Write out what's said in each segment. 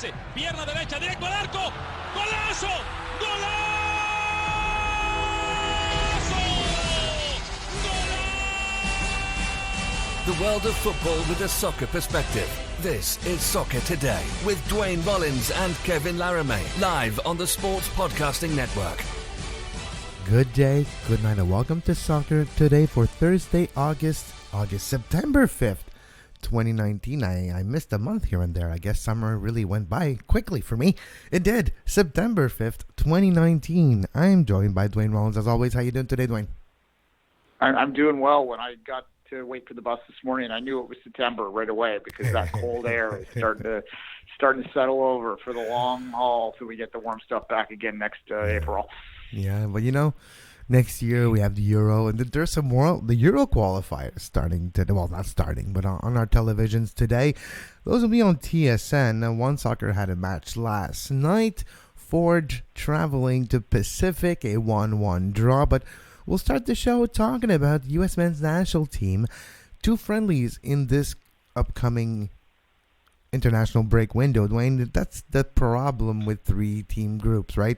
pase, pierna derecha, directo al arco, ¡golazo! ¡Golazo! The world of football with a soccer perspective. This is Soccer Today with Duane, Rollins and Kevin Laramee, live on the Sports Podcasting Network. Good day, good night, and welcome to Soccer Today for Thursday, September 5th, 2019. I missed a month here and there. I guess summer really went by quickly for me. It did. September 5th, 2019. I'm joined by Duane Rollins. As always, how you doing today, Duane? I'm doing well. When I got to wait for the bus this morning, I knew it was September right away because that cold air is starting to settle over for the long haul till we get the warm stuff back again next April. Yeah, but next year we have the Euro, and there's the Euro qualifiers starting today. Well, not starting, but on our televisions today. Those will be on TSN. Now, One Soccer had a match last night. Ford traveling to Pacific, a 1-1 draw, but we'll start the show talking about the U.S. men's national team. 2 friendlies in this upcoming international break window. Duane, that's the problem with 3-team groups, right?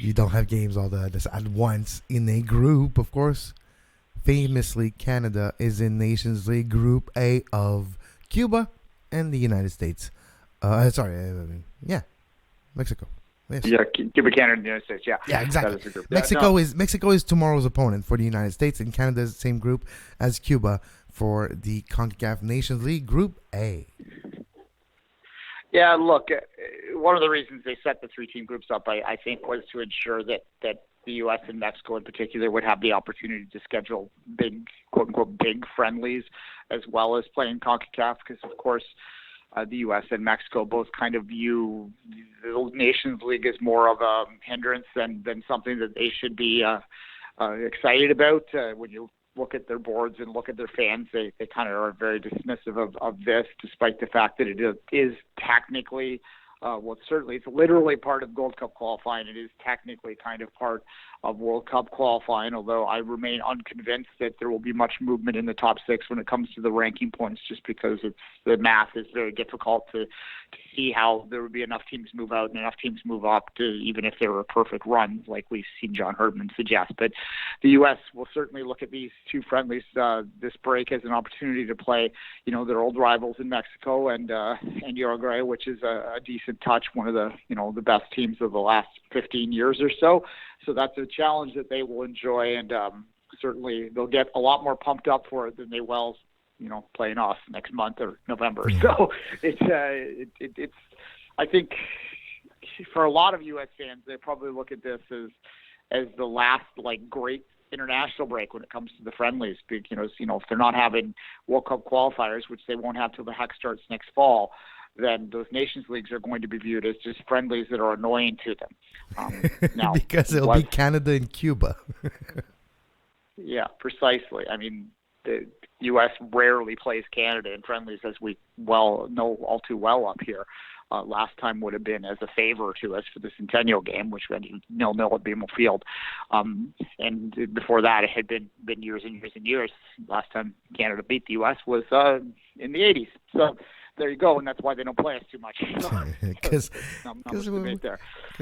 You don't have games all this at once in a group. Of course, famously, Canada is in Nations League Group A of Cuba and the United States. Mexico. Yes. Yeah, Cuba, Canada, and the United States. Yeah, exactly. That is the group. Mexico is tomorrow's opponent for the United States, and Canada is the same group as Cuba for the CONCACAF Nations League Group A. Yeah, look, one of the reasons they set the 3-team groups up, I think, was to ensure that the U.S. and Mexico in particular would have the opportunity to schedule big, quote-unquote, big friendlies as well as playing CONCACAF because, of course, the U.S. and Mexico both kind of view the Nations League as more of a hindrance than something that they should be excited about. When you look at their boards and look at their fans, they kind of are very dismissive of this, despite the fact that it is technically, it's literally part of Gold Cup qualifying. It is technically kind of part of World Cup qualifying, although I remain unconvinced that there will be much movement in the top 6 when it comes to the ranking points, just because the math is very difficult to see how there would be enough teams move out and enough teams move up, to even if they were a perfect run, like we've seen John Herdman suggest. But the U.S. will certainly look at these 2 friendlies this break as an opportunity to play, their old rivals in Mexico and Uruguay, which is a decent touch, one of the best teams of the last 15 years or so. So that's a challenge that they will enjoy, and certainly they'll get a lot more pumped up for it than they will, playing off next month or November. So it's I think for a lot of U.S. fans, they probably look at this as the last great international break when it comes to the friendlies. Because if they're not having World Cup qualifiers, which they won't have till the heck starts next fall, then those Nations Leagues are going to be viewed as just friendlies that are annoying to them. Now, because it'll be Canada and Cuba. Yeah, precisely. I mean, the U.S. rarely plays Canada in friendlies, as we know all too well up here. Last time would have been as a favor to us for the Centennial game, which went 0-0 at BMO Field. And before that, it had been years and years and years. Last time Canada beat the U.S. was in the 80s. So there you go, and that's why they don't play us too much. Because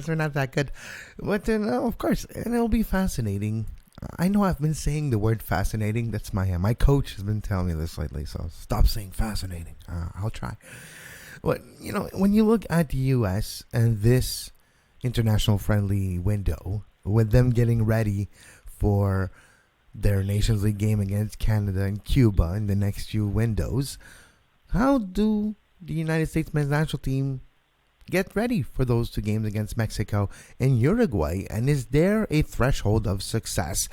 we're not that good. But of course, and it'll be fascinating. I know I've been saying the word fascinating. That's my coach has been telling me this lately, so stop saying fascinating. I'll try. But, when you look at the U.S. and this international friendly window, with them getting ready for their Nations League game against Canada and Cuba in the next few windows, how do the United States men's national team get ready for those 2 games against Mexico and Uruguay? And is there a threshold of success?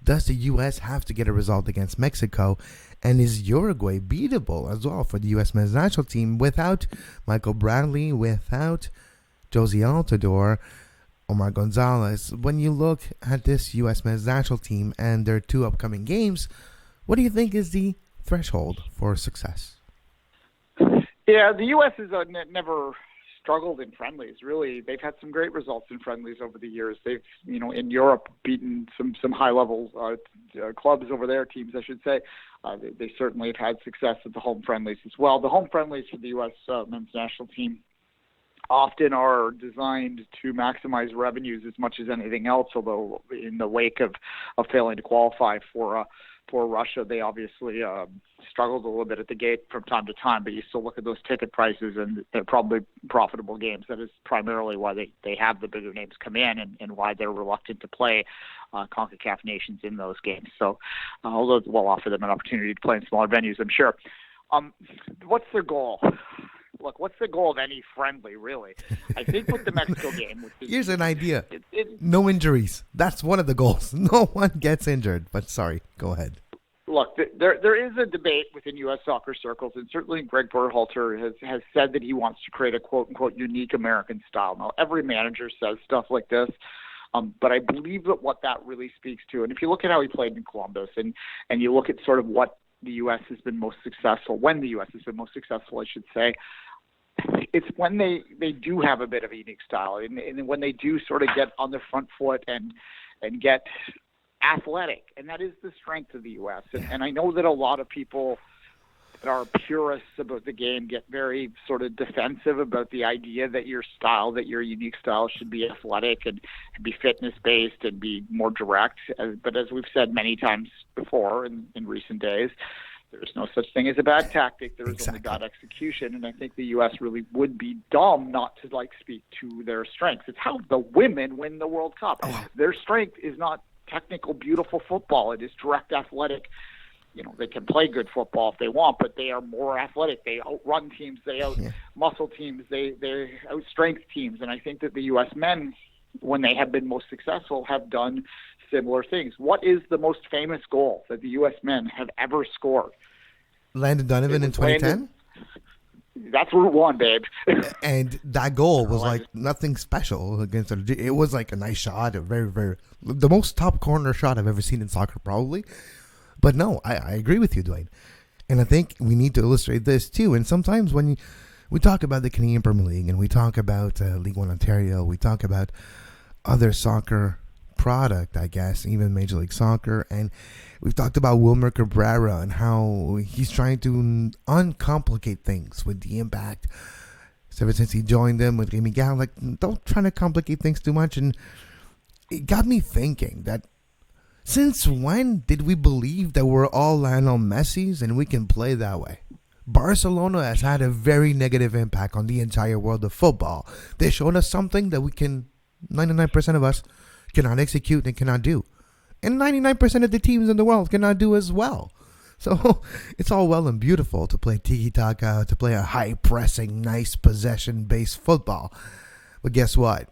Does the U.S. have to get a result against Mexico? And is Uruguay beatable as well for the U.S. men's national team without Michael Bradley, without Josie Altidore, Omar Gonzalez? When you look at this U.S. men's national team and their 2 upcoming games, what do you think is the threshold for success? Yeah, the U.S. has never struggled in friendlies. Really, they've had some great results in friendlies over the years. They've, in Europe, beaten some high-level clubs over there, teams, I should say. They certainly have had success at the home friendlies as well. The home friendlies for the U.S. men's national team often are designed to maximize revenues as much as anything else, although in the wake of failing to qualify for Russia, they obviously struggled a little bit at the gate from time to time, but you still look at those ticket prices and they're probably profitable games. That is primarily why they have the bigger names come in and why they're reluctant to play CONCACAF nations in those games. So although we'll offer them an opportunity to play in smaller venues, I'm sure. What's their goal? Look, what's the goal of any friendly, really? I think with the Mexico game... Here's an idea. No injuries. That's one of the goals. No one gets injured. But sorry, go ahead. Look, there is a debate within U.S. soccer circles, and certainly Greg Berhalter has said that he wants to create a quote-unquote unique American style. Now, every manager says stuff like this, but I believe that what that really speaks to, and if you look at how he played in Columbus, and you look at sort of what the U.S. has been most successful, when the U.S. has been most successful, I should say, it's when they do have a bit of a unique style, and when they do sort of get on their front foot and get athletic, and that is the strength of the U.S. And I know that a lot of people that are purists about the game get very sort of defensive about the idea that your unique style should be athletic and be fitness-based and be more direct. But as we've said many times before in recent days, there's no such thing as a bad tactic. There is only bad execution. And I think the U.S. really would be dumb not to speak to their strengths. It's how the women win the World Cup. Their strength is not technical, beautiful football. It is direct, athletic. They can play good football if they want, but they are more athletic. They outrun teams. They out-muscle teams. They out-strength teams. And I think that the U.S. men, when they have been most successful, have done similar things. What is the most famous goal that the U.S. men have ever scored? Landon Donovan in 2010? That's Route 1, babe. And that goal was like nothing special against it. It was like a nice shot, the most top corner shot I've ever seen in soccer, probably. But no, I agree with you, Duane. And I think we need to illustrate this too. And sometimes when we talk about the Canadian Premier League and we talk about League One Ontario, we talk about other soccer product, I guess, even Major League Soccer, and we've talked about Wilmer Cabrera and how he's trying to uncomplicate things with the Impact. So ever since he joined them with Remy Gall, don't try to complicate things too much. And it got me thinking that since when did we believe that we're all Lionel Messi's and we can play that way? Barcelona has had a very negative impact on the entire world of football. They showed us something that 99% of us cannot execute and cannot do. And 99% of the teams in the world cannot do as well. So it's all well and beautiful to play tiki-taka, to play a high-pressing, nice possession-based football. But guess what?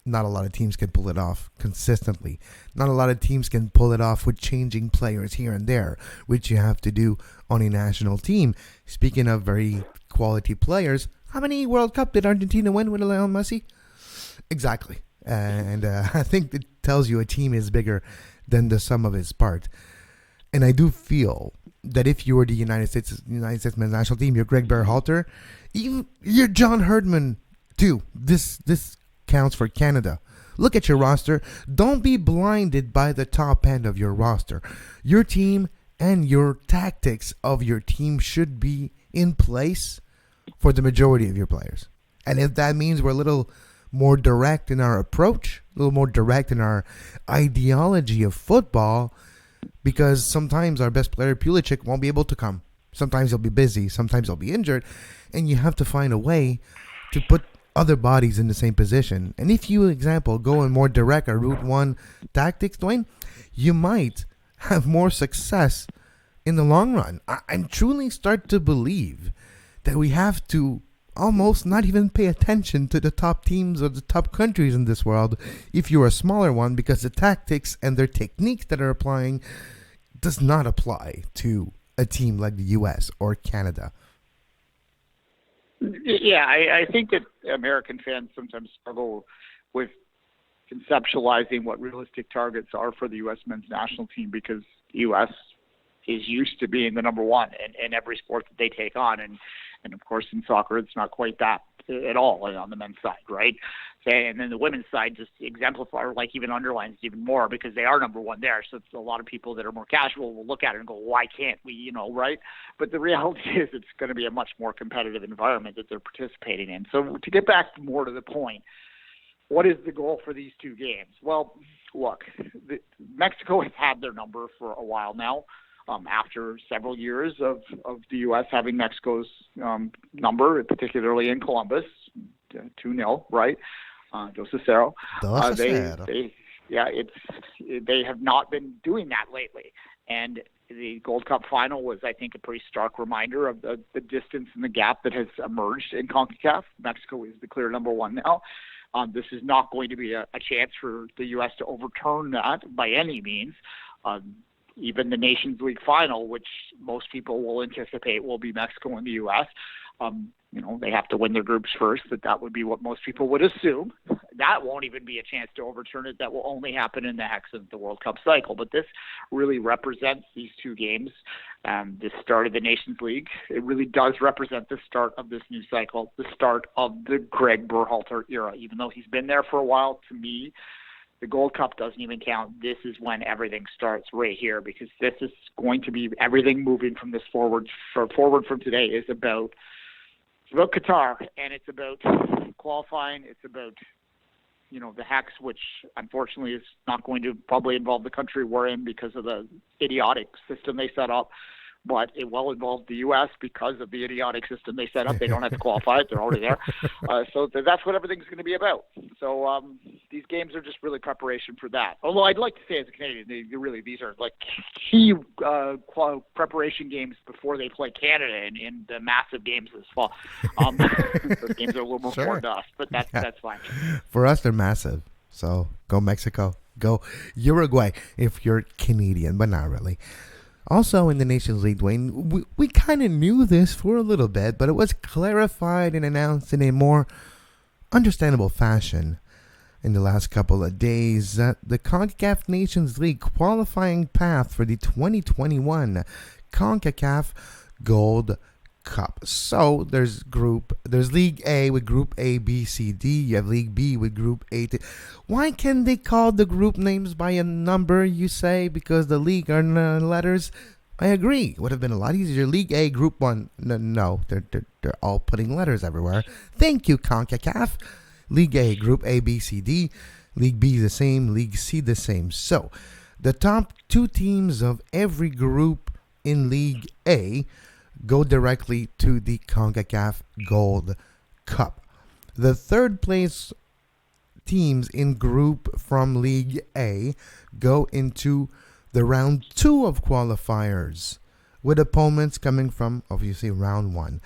Not a lot of teams can pull it off consistently. Not a lot of teams can pull it off with changing players here and there, which you have to do on a national team. Speaking of very quality players, how many World Cup did Argentina win with Lionel Messi? Exactly. And I think it tells you a team is bigger than the sum of its parts. And I do feel that if you were the United States men's national team, you're Greg Berhalter, you're John Herdman too. This counts for Canada. Look at your roster. Don't be blinded by the top end of your roster. Your team and your tactics of your team should be in place for the majority of your players. And if that means we're a little more direct in our approach, a little more direct in our ideology of football, because sometimes our best player, Pulisic, won't be able to come. Sometimes he'll be busy. Sometimes he'll be injured. And you have to find a way to put other bodies in the same position. And if you, example, go in more direct or Route 1 tactics, Duane, you might have more success in the long run. I truly start to believe that we have to almost not even pay attention to the top teams or the top countries in this world if you're a smaller one, because the tactics and their techniques that are applying does not apply to a team like the US or Canada. Yeah, I think that American fans sometimes struggle with conceptualizing what realistic targets are for the U.S. men's national team, because the U.S. is used to being the number one in every sport that they take on. And of course, in soccer, it's not quite that at all on the men's side, right? And then the women's side just exemplify, like even underlines even more, because they are number one there. So it's a lot of people that are more casual will look at it and go, why can't we, right? But the reality is it's going to be a much more competitive environment that they're participating in. So to get back more to the point, what is the goal for these two games? Well, look, Mexico has had their number for a while now. After several years of the U.S. having Mexico's number, particularly in Columbus, 2-0, right? Dos Cero. They have not been doing that lately. And the Gold Cup final was, I think, a pretty stark reminder of the distance and the gap that has emerged in CONCACAF. Mexico is the clear number one now. This is not going to be a chance for the U.S. to overturn that by any means. Even the Nations League final, which most people will anticipate will be Mexico and the U.S., they have to win their groups first. That would be what most people would assume. That won't even be a chance to overturn it. That will only happen in the hex of the World Cup cycle. But this really represents these two games, the start of the Nations League. It really does represent the start of this new cycle, the start of the Greg Berhalter era. Even though he's been there for a while, to me, the Gold Cup doesn't even count. This is when everything starts right here, because this is going to be everything moving from this forward from today is about Qatar, and it's about qualifying. It's about the hex, which unfortunately is not going to probably involve the country we're in because of the idiotic system they set up. But it will involve the U.S. because of the idiotic system they set up. They don't have to qualify it. They're already there. So that's what everything's going to be about. So these games are just really preparation for that. Although I'd like to say as a Canadian, these are like key preparation games before they play Canada in the massive games this fall. Those games are a little more for us, but that's fine. For us, they're massive. So go Mexico. Go Uruguay if you're Canadian, but not really. Also in the Nations League, Duane, we kind of knew this for a little bit, but it was clarified and announced in a more understandable fashion in the last couple of days that the CONCACAF Nations League qualifying path for the 2021 CONCACAF Gold Cup. So there's League A with Group A, B, C, D. You have League B with Group A. Why can't they call the group names by a number, you say? Because the league are letters? I agree. It would have been a lot easier. League A, Group 1. No, they're all putting letters everywhere. Thank you, CONCACAF. League A, Group A, B, C, D. League B the same. League C the same. So the top two teams of every group in League A go directly to the CONCACAF Gold Cup. The third place teams in group from League A go into the round 2 of qualifiers, with opponents coming from, obviously, round 1.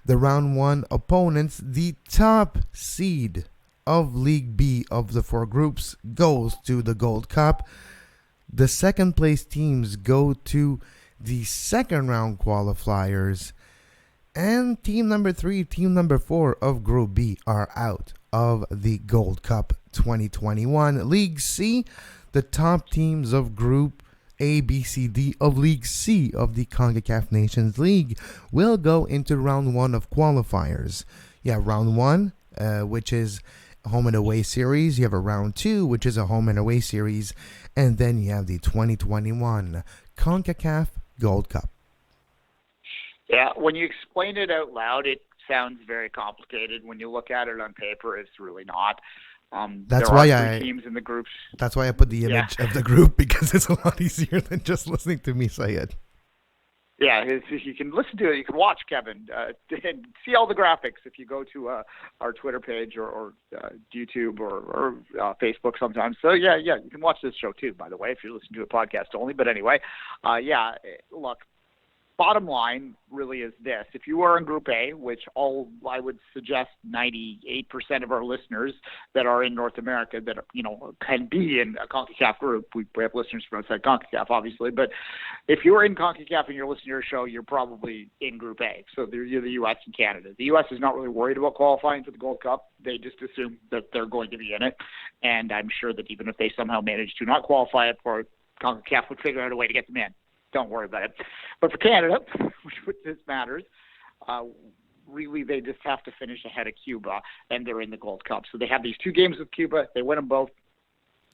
The round 1 opponents, the top seed of League B of the 4 groups, goes to the Gold Cup. The second place teams go to the second round qualifiers, and team number 3, team number 4 of Group B are out of the Gold Cup 2021. League C, the top teams of Group A, B, C, D of League C of the CONCACAF Nations League will go into round 1 of qualifiers. You have round 1, which is a home and away series. You have a round 2, which is a home and away series, and then you have the 2021 CONCACAF Gold Cup. Yeah, when you explain it out loud, it sounds very complicated. When you look at it on paper, it's really not. That's why there are 3 teams in the groups. That's why I put the image of the group, because it's a lot easier than just listening to me say it. Yeah, you can listen to it. You can watch Kevin and see all the graphics if you go to our Twitter page or YouTube or Facebook sometimes. So, yeah, you can watch this show too, by the way, if you're listening to a podcast only. But anyway, look, bottom line really is this. If you are in Group A, which I would suggest 98% of our listeners that are in North America that can be in a CONCACAF group. We have listeners from outside CONCACAF, obviously. But if you're in CONCACAF and you're listening to your show, you're probably in Group A. So you're the U.S. and Canada. The U.S. is not really worried about qualifying for the Gold Cup. They just assume that they're going to be in it. And I'm sure that even if they somehow manage to not qualify for it, CONCACAF would figure out a way to get them in. Don't worry about it. But for Canada, which this matters, really they just have to finish ahead of Cuba, and they're in the Gold Cup. So they have these 2 games with Cuba. They win them both.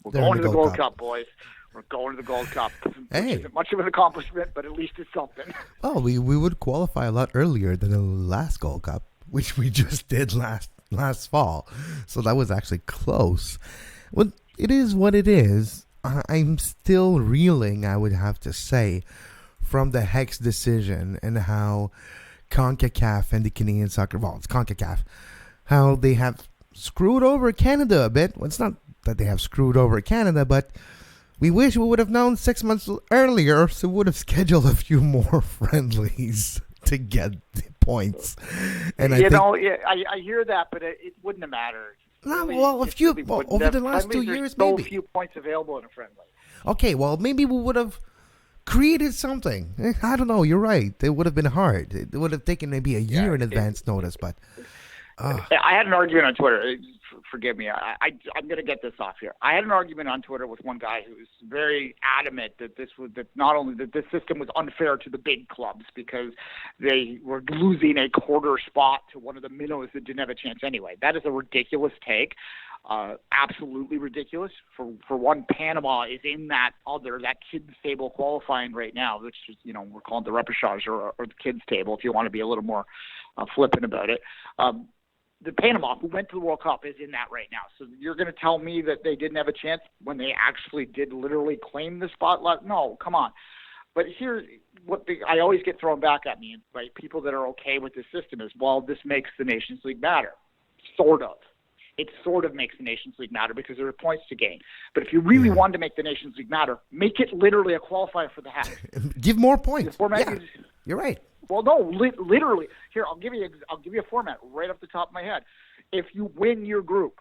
We're going to the Gold Cup, boys. We're going to the Gold Cup. Hey. Which isn't much of an accomplishment, but at least it's something. Well, we would qualify a lot earlier than the last Gold Cup, which we just did last fall. So that was actually close. Well, it is what it is. I'm still reeling, I would have to say, from the Hex decision and how CONCACAF and the Canadian Soccer, well, it's CONCACAF, how they have screwed over Canada a bit. Well, it's not that they have screwed over Canada, but we wish we would have known 6 months earlier, so we would have scheduled a few more friendlies to get the points. And I hear that, but it wouldn't have mattered. Over the last 2 years, maybe. So few points available in a friendly. Okay, well, maybe we would have created something. I don't know. You're right. It would have been hard. It would have taken maybe a year in advance notice, but... I had an argument on Twitter. Forgive me. I'm going to get this off here. I had an argument on Twitter with one guy who was very adamant that not only that this system was unfair to the big clubs because they were losing a quarter spot to one of the minnows that didn't have a chance anyway. That is a ridiculous take. Absolutely ridiculous. For one, Panama is in that kids table qualifying right now, which is, we're calling the repechage or the kids table if you want to be a little more flippant about it. The Panama, who went to the World Cup, is in that right now. So you're going to tell me that they didn't have a chance when they actually did literally claim the spotlight? No, come on. But here's I always get thrown back at me by people that are okay with this system is, well, this makes the Nations League matter. Sort of. It sort of makes the Nations League matter because there are points to gain. But if you really wanted to make the Nations League matter, make it literally a qualifier for the Hex. Give more points. You're right. Well, no, literally. Here, I'll give you a format right off the top of my head. If you win your group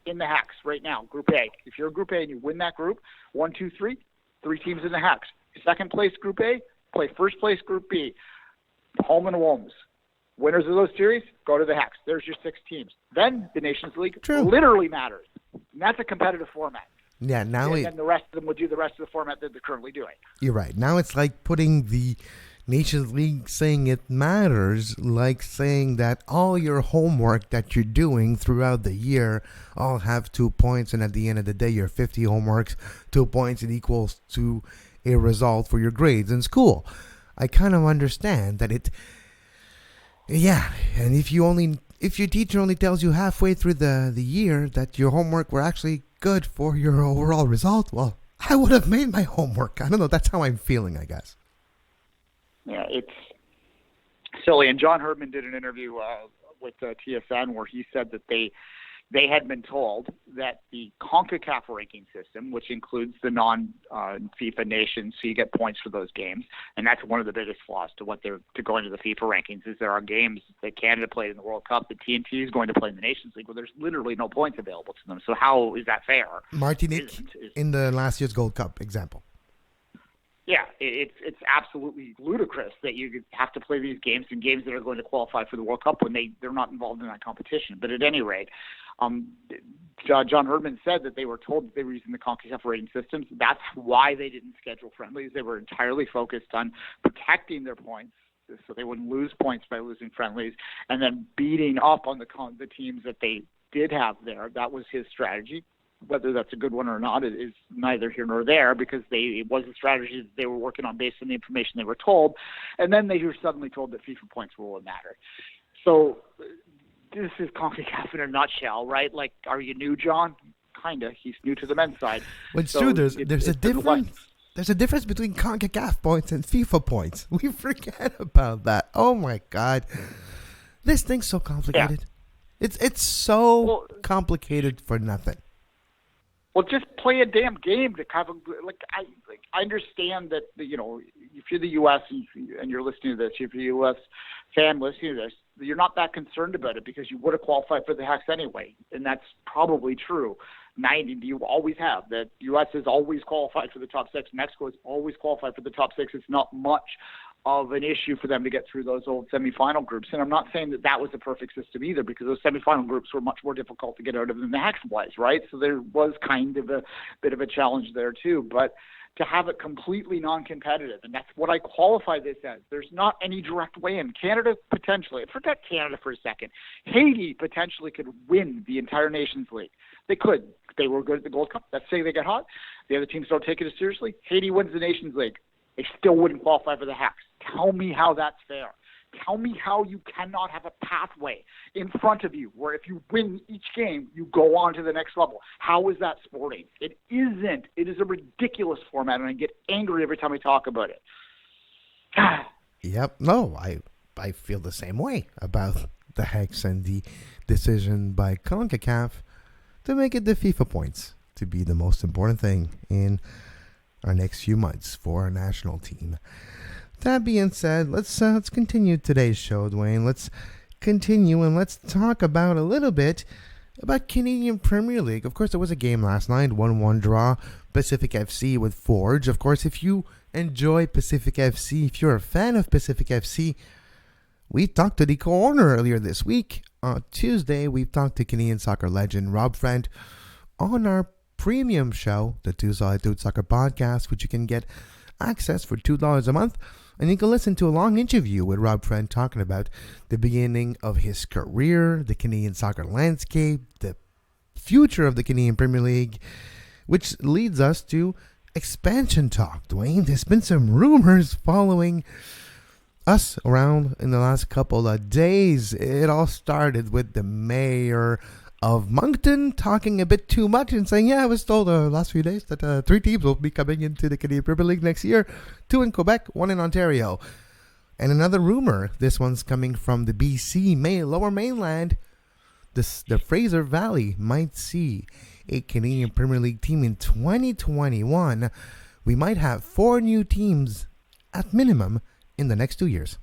in the Hex right now, Group A, if you're Group A and you win that group, 1, 2, 3, 3 teams in the Hex. Second place Group A, play first place Group B, home and homes. Winners of those series go to the Hex. There's your 6 teams. Then the Nations League literally matters. And that's a competitive format. Yeah, and the rest of them would do the rest of the format that they're currently doing. You're right. Now it's like putting the Nations League saying it matters, like saying that all your homework that you're doing throughout the year all have 2 points, and at the end of the day, your 50 homeworks, 2 points, it equals to a result for your grades in school. I kind of understand that and if your teacher only tells you halfway through the year that your homework were actually good for your overall result, well, I would have made my homework. I don't know. That's how I'm feeling, I guess. Yeah, it's silly. And John Herdman did an interview with TSN where he said that they had been told that the CONCACAF ranking system, which includes the non-FIFA nations, so you get points for those games, and that's one of the biggest flaws to go into the FIFA rankings, is there are games that Canada played in the World Cup that TNT is going to play in the Nations League where there's literally no points available to them. So how is that fair? Martinique in the last year's Gold Cup example. Yeah, it's absolutely ludicrous that you have to play these games and games that are going to qualify for the World Cup when they're not involved in that competition. But at any rate, John Herdman said that they were told that they were using the CONCACAF rating systems. That's why they didn't schedule friendlies. They were entirely focused on protecting their points so they wouldn't lose points by losing friendlies, and then beating up on the teams that they did have there. That was his strategy. Whether that's a good one or not is neither here nor there, because it was a strategy that they were working on based on the information they were told, and then they were suddenly told that FIFA points were what mattered. So this is CONCACAF in a nutshell, right? Like, are you new, John? Kinda. He's new to the men's side. Well, it's true. There's a difference. There's a difference between CONCACAF points and FIFA points. We forget about that. Oh my God, this thing's so complicated. Yeah. It's so complicated for nothing. Well, just play a damn game to kind of I understand that if you're the U.S. and you're listening to this, if you're a U.S. fan listening to this, you're not that concerned about it because you would have qualified for the Hex anyway, and that's probably true. You always have that. U.S. has always qualified for the top 6. Mexico has always qualified for the top 6. It's not much of an issue for them to get through those old semifinal groups. And I'm not saying that was a perfect system either, because those semifinal groups were much more difficult to get out of than the Hex was, right? So there was kind of a bit of a challenge there too. But to have it completely non-competitive. And that's what I qualify this as. There's not any direct way in. Canada potentially, forget Canada for a second, Haiti potentially could win the entire Nations League. They could. They were good at the Gold Cup. Let's say they get hot. The other teams don't take it as seriously. Haiti wins the Nations League. They still wouldn't qualify for the Hex. Tell me how that's fair. Tell me how you cannot have a pathway in front of you where if you win each game, you go on to the next level. How is that sporting? It isn't. It is a ridiculous format, and I get angry every time I talk about it. Yep. No, I feel the same way about the Hex and the decision by CONCACAF to make it the FIFA points to be the most important thing in our next few months for our national team. That being said, let's continue today's show, Duane. Let's continue and let's talk about a little bit about Canadian Premier League. Of course, there was a game last night, 1-1 draw, Pacific FC with Forge. Of course, if you enjoy Pacific FC, if you're a fan of Pacific FC, we talked to the co-owner earlier this week. On Tuesday, we talked to Canadian soccer legend Rob Friend on our premium show, the Two Solid Dude Soccer Podcast, which you can get access for $2 a month. And you can listen to a long interview with Rob Friend talking about the beginning of his career, the Canadian soccer landscape, the future of the Canadian Premier League, which leads us to expansion talk. Duane, there's been some rumors following us around in the last couple of days. It all started with the mayor of Moncton talking a bit too much and saying, I was told the last few days that 3 teams will be coming into the Canadian Premier League next year, 2 in Quebec, 1 in Ontario. And another rumor, this one's coming from the BC Lower Mainland, the Fraser Valley might see a Canadian Premier League team in 2021. We might have 4 new teams at minimum in the next 2 years.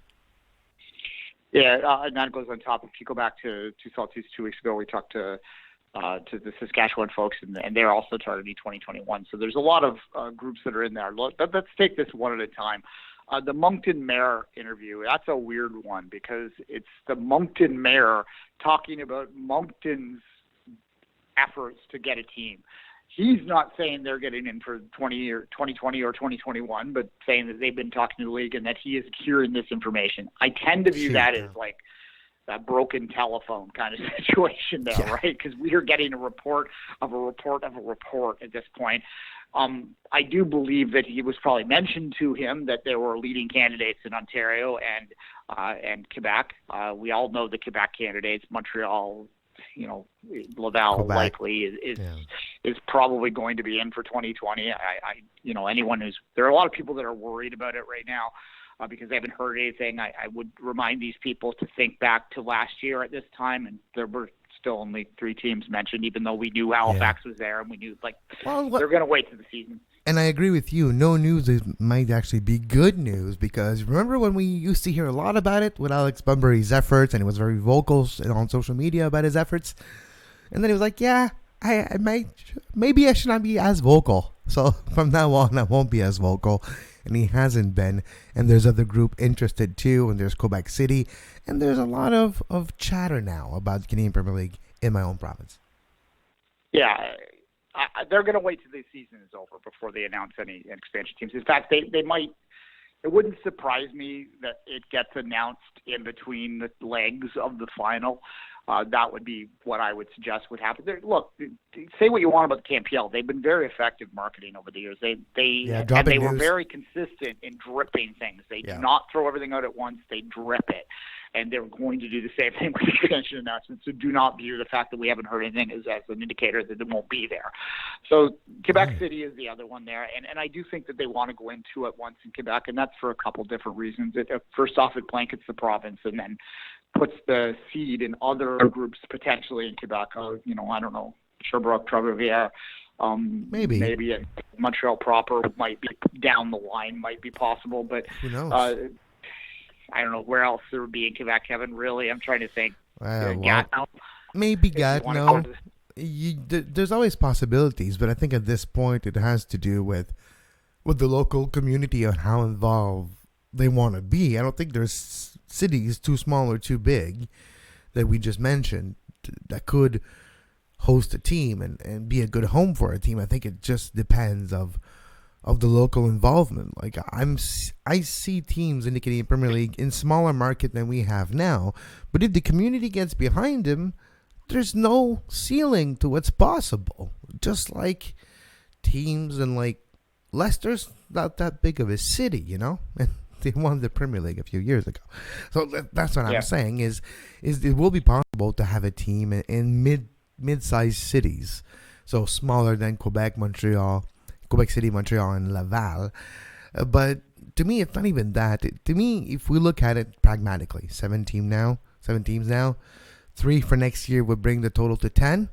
Yeah, and that goes on top. If you go back to 2 weeks ago, we talked to the Saskatchewan folks, and they're also targeting 2021. So there's a lot of groups that are in there. Let's take this one at a time. The Moncton mayor interview, that's a weird one because it's the Moncton mayor talking about Moncton's efforts to get a team. He's not saying they're getting in for 2020 or 2021, but saying that they've been talking to the league and that he is hearing this information. I tend to view that as like that broken telephone kind of situation there, right? Because we are getting a report of a report of a report at this point. I do believe that he was probably mentioned to him that there were leading candidates in Ontario and Quebec. We all know the Quebec candidates, Montreal, Laval Quebec. Likely is probably going to be in for 2020. There are a lot of people that are worried about it right now because they haven't heard anything. I would remind these people to think back to last year at this time, and there were still only 3 teams mentioned, even though we knew Halifax was there and we knew they're going to wait to the season. And I agree with you. No news might actually be good news because remember when we used to hear a lot about it with Alex Bunbury's efforts, and he was very vocal on social media about his efforts. And then he was like, maybe I should not be as vocal. So from now on, I won't be as vocal. And he hasn't been. And there's other group interested too. And there's Quebec City. And there's a lot of chatter now about the Canadian Premier League in my own province. Yeah. They're going to wait till the season is over before they announce any expansion teams. In fact, they might. It wouldn't surprise me that it gets announced in between the legs of the final. That would be what I would suggest would happen. Look, say what you want about the KMPL. They've been very effective marketing over the years. They were very consistent in dripping things. They do not throw everything out at once. They drip it. And they're going to do the same thing with the extension announcements. So do not view the fact that we haven't heard anything as an indicator that it won't be there. So Quebec City is the other one there. And I do think that they want to go in 2 at once in Quebec, and that's for a couple different reasons. First off, it blankets the province and then puts the seed in other groups potentially in Quebec. I don't know, Sherbrooke, Trois-Rivières. Maybe Montreal proper might be down the line, might be possible. But who knows? I don't know where else there would be in Quebec, Kevin. Really, I'm trying to think. Gatineau? Maybe Gatineau. There's always possibilities, but I think at this point it has to do with the local community and how involved they want to be. I don't think there's cities too small or too big that we just mentioned that could host a team and be a good home for a team. I think it just depends of of the local involvement. Like I see teams in the Canadian Premier League in smaller market than we have now, but if the community gets behind them, there's no ceiling to what's possible. Just like teams in like Leicester's not that big of a city, and they won the Premier League a few years ago. So that's what I'm saying is it will be possible to have a team in mid-sized cities, so smaller than Quebec City, Montreal, and Laval. But to me, it's not even that. To me, if we look at it pragmatically, 7 teams now, 3 for next year would bring the total to 10.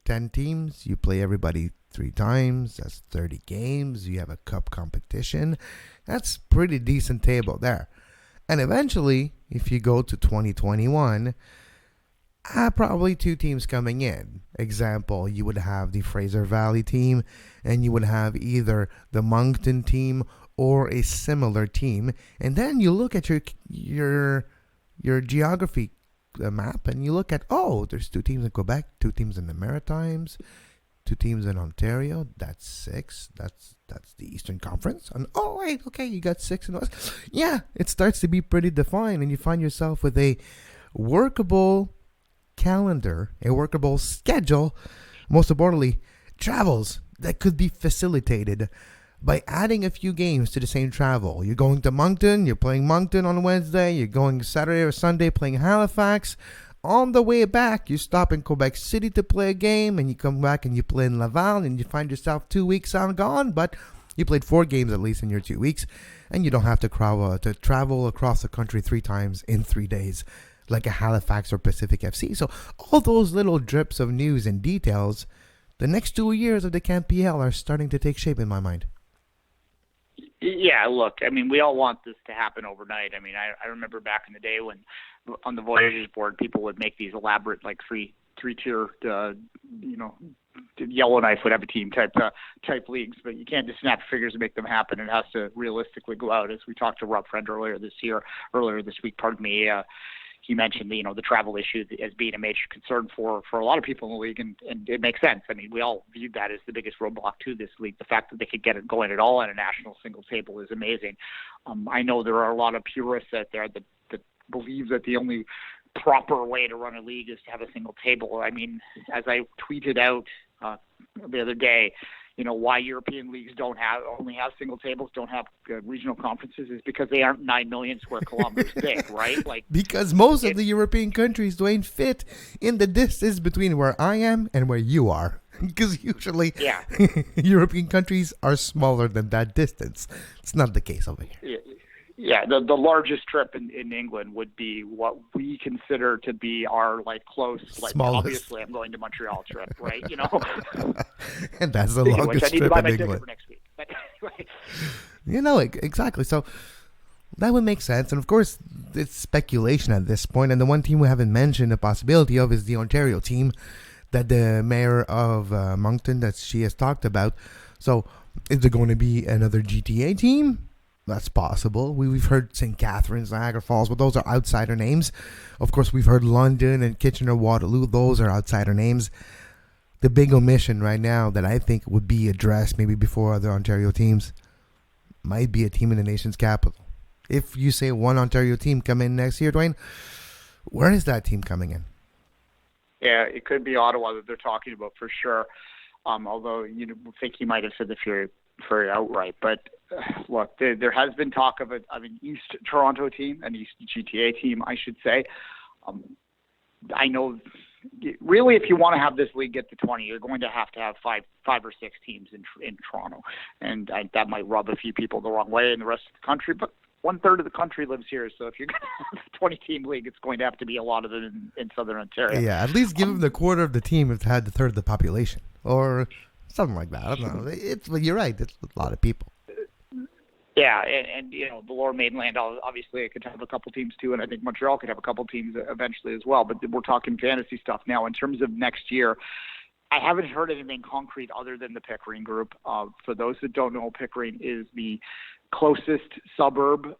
10 teams, you play everybody 3 times, that's 30 games, you have a cup competition. That's pretty decent table there. And eventually, if you go to 2021, probably 2 teams coming in. Example, you would have the Fraser Valley team, and you would have either the Moncton team or a similar team. And then you look at your geography map, and you look at, there's 2 teams in Quebec, 2 teams in the Maritimes, 2 teams in Ontario. That's 6. That's the Eastern Conference. And you got 6 in West. Yeah, it starts to be pretty defined, and you find yourself with a workable calendar, a workable schedule, most importantly, travels that could be facilitated by adding a few games to the same travel. You're going to Moncton, you're playing Moncton on Wednesday, you're going Saturday or Sunday playing Halifax. On the way back, you stop in Quebec City to play a game, and you come back and you play in Laval, and you find yourself 2 weeks on gone, but you played 4 games at least in your 2 weeks, and you don't have to travel across the country 3 times in 3 days like a Halifax or Pacific FC. So all those little drips of news and details, the next 2 years of the CanPL are starting to take shape in my mind. Yeah, look, I mean, we all want this to happen overnight. I mean, I remember back in the day when on the Voyageurs board, people would make these elaborate, like three-tier, Yellowknife would have a team type leagues, but you can't just snap figures and make them happen. It has to realistically go out. As we talked to Rob Friend earlier this week, he mentioned the travel issue as being a major concern for a lot of people in the league, and it makes sense. I mean, we all viewed that as the biggest roadblock to this league. The fact that they could get it going at all on a national single table is amazing. I know there are a lot of purists out there that believe that the only proper way to run a league is to have a single table. I mean, as I tweeted out the other day, why European leagues only have single tables, don't have regional conferences, is because they aren't 9 million square kilometers big, right? Like, because most of the European countries, Duane, fit in the distance between where I am and where you are. Because usually European countries are smaller than that distance. It's not the case over here. Yeah, the largest trip in England would be what we consider to be our close, smallest. Obviously I'm going to Montreal trip, right? And that's the longest trip in England. For next week. But anyway. Exactly. So that would make sense. And of course, it's speculation at this point. And the one team we haven't mentioned the possibility of is the Ontario team that the mayor of Moncton, that she has talked about. So is there going to be another GTA team? That's possible. We've heard St. Catharines, Niagara Falls, but those are outsider names. Of course, we've heard London and Kitchener-Waterloo. Those are outsider names. The big omission right now that I think would be addressed maybe before other Ontario teams might be a team in the nation's capital. If you say one Ontario team come in next year, Duane, where is that team coming in? Yeah, it could be Ottawa that they're talking about for sure. Although you think he might have said the Fury outright, but look, there has been talk of an East Toronto team, an East GTA team, I should say. I know, really, if you want to have this league get to 20, you're going to have five or six teams in Toronto, and that might rub a few people the wrong way in the rest of the country. But 1/3 of the country lives here, so if you're going to have a 20-team league, it's going to have to be a lot of it in Southern Ontario. Yeah, at least give them the quarter of the team if it had the third of the population, or something like that. I don't know. You're right. It's a lot of people. Yeah, and the Lower Mainland, obviously, it could have a couple teams too, and I think Montreal could have a couple teams eventually as well. But we're talking fantasy stuff now. In terms of next year, I haven't heard anything concrete other than the Pickering group. For those that don't know, Pickering is the closest suburb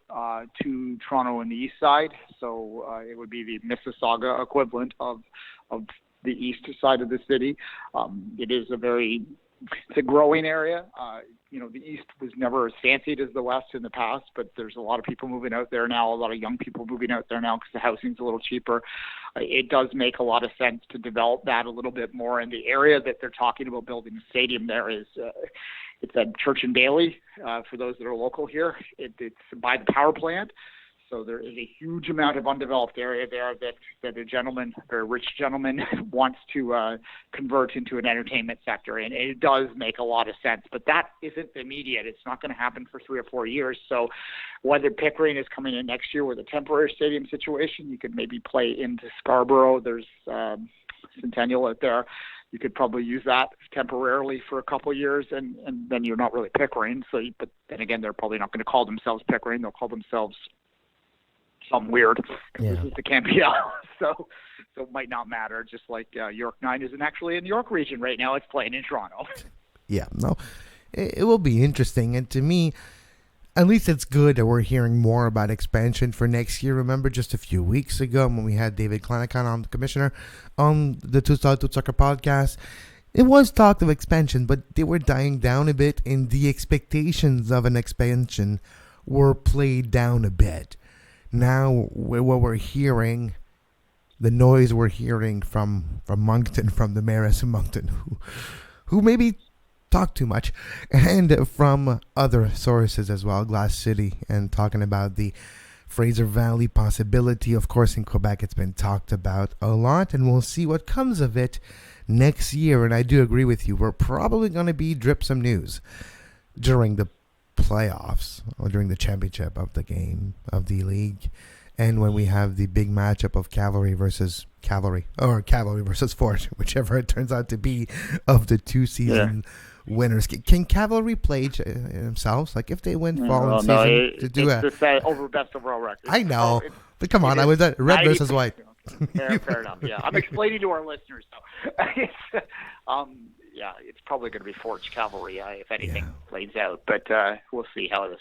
to Toronto on the east side, so it would be the Mississauga equivalent of the east side of the city. It is a very a growing area. The East was never as fancied as the West in the past, but there's a lot of people moving out there now, a lot of young people moving out there now because the housing's a little cheaper. It does make a lot of sense to develop that a little bit more. And the area that they're talking about building a stadium there is it's at Church and Bailey, for those that are local here. It's by the power plant. So there is a huge amount of undeveloped area there that a gentleman, a very rich gentleman, wants to convert into an entertainment sector. And it does make a lot of sense. But that isn't immediate. It's not going to happen for 3 or 4 years. So whether Pickering is coming in next year with a temporary stadium situation, you could maybe play into Scarborough. There's Centennial out there. You could probably use that temporarily for a couple of years, and then you're not really Pickering. But then again, they're probably not going to call themselves Pickering. They'll call themselves something weird because this is the Campbell. So it might not matter. Just like York 9 isn't actually in the York region right now. It's playing in Toronto. Yeah, no, it will be interesting. And to me, at least it's good that we're hearing more about expansion for next year. Remember just a few weeks ago when we had David Klanakan on, the commissioner, on the Two Soccer podcast, it was talk of expansion, but they were dying down a bit, and the expectations of an expansion were played down a bit. Now, what we're hearing, the noise we're hearing from Moncton, from the mayoress of Moncton, who maybe talk too much, and from other sources as well, Glass City, and talking about the Fraser Valley possibility. Of course, in Quebec, it's been talked about a lot, and we'll see what comes of it next year. And I do agree with you. We're probably going to drip some news during the playoffs or during the championship of the game of the league, and when we have the big matchup of Cavalry versus Cavalry, or Cavalry versus Fort, whichever it turns out to be, of the 2 season winners. Can Cavalry play themselves? Like if they win fall season to do it's over best overall record. I know, but come on, I was at red versus white. Fair enough. Yeah, I'm explaining to our listeners though. It's probably going to be Fort's Cavalry if anything plays out. But we'll see how this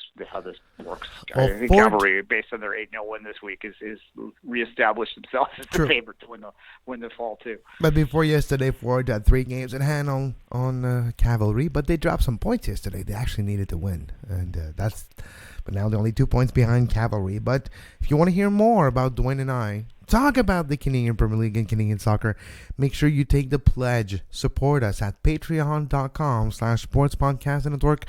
works. Well, I think Cavalry, based on their 8-0 win this week, is reestablished themselves as the favorite to win the fall too. But before yesterday, Fort had 3 games in hand on Cavalry, but they dropped some points yesterday. They actually needed to win, and but now they're only 2 points behind Cavalry. But if you want to hear more about Duane and I talk about the Canadian Premier League and Canadian soccer, make sure you take the pledge. Support us at patreon.com/sportspodcastnetwork.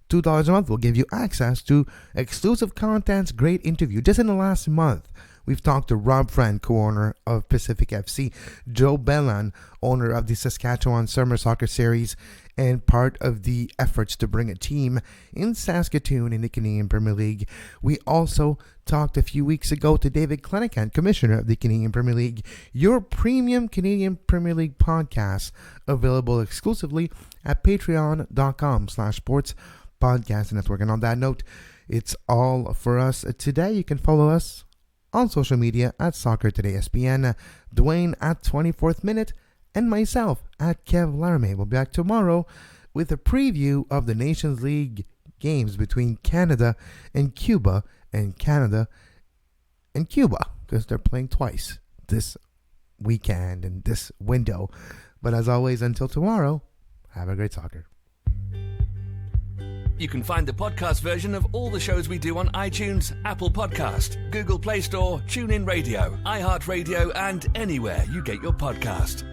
$2 a month will give you access to exclusive contents, great interview. Just in the last month, we've talked to Rob Friend, co-owner of Pacific FC, Joe Bellan, owner of the Saskatchewan Summer Soccer Series, and part of the efforts to bring a team in Saskatoon in the Canadian Premier League. We also talked a few weeks ago to David Klanakan, commissioner of the Canadian Premier League, your premium Canadian Premier League podcast, available exclusively at patreon.com/sportspodcastnetwork. And on that note, it's all for us today. You can follow us on social media at Soccer Today SPN, Duane at 24th Minute, and myself at Kev Laramee. We'll be back tomorrow with a preview of the Nations League games between Canada and Cuba, and Canada and Cuba, because they're playing twice this weekend and this window. But as always, until tomorrow, have a great soccer. You can find the podcast version of all the shows we do on iTunes, Apple Podcast, Google Play Store, TuneIn Radio, iHeartRadio, and anywhere you get your podcast.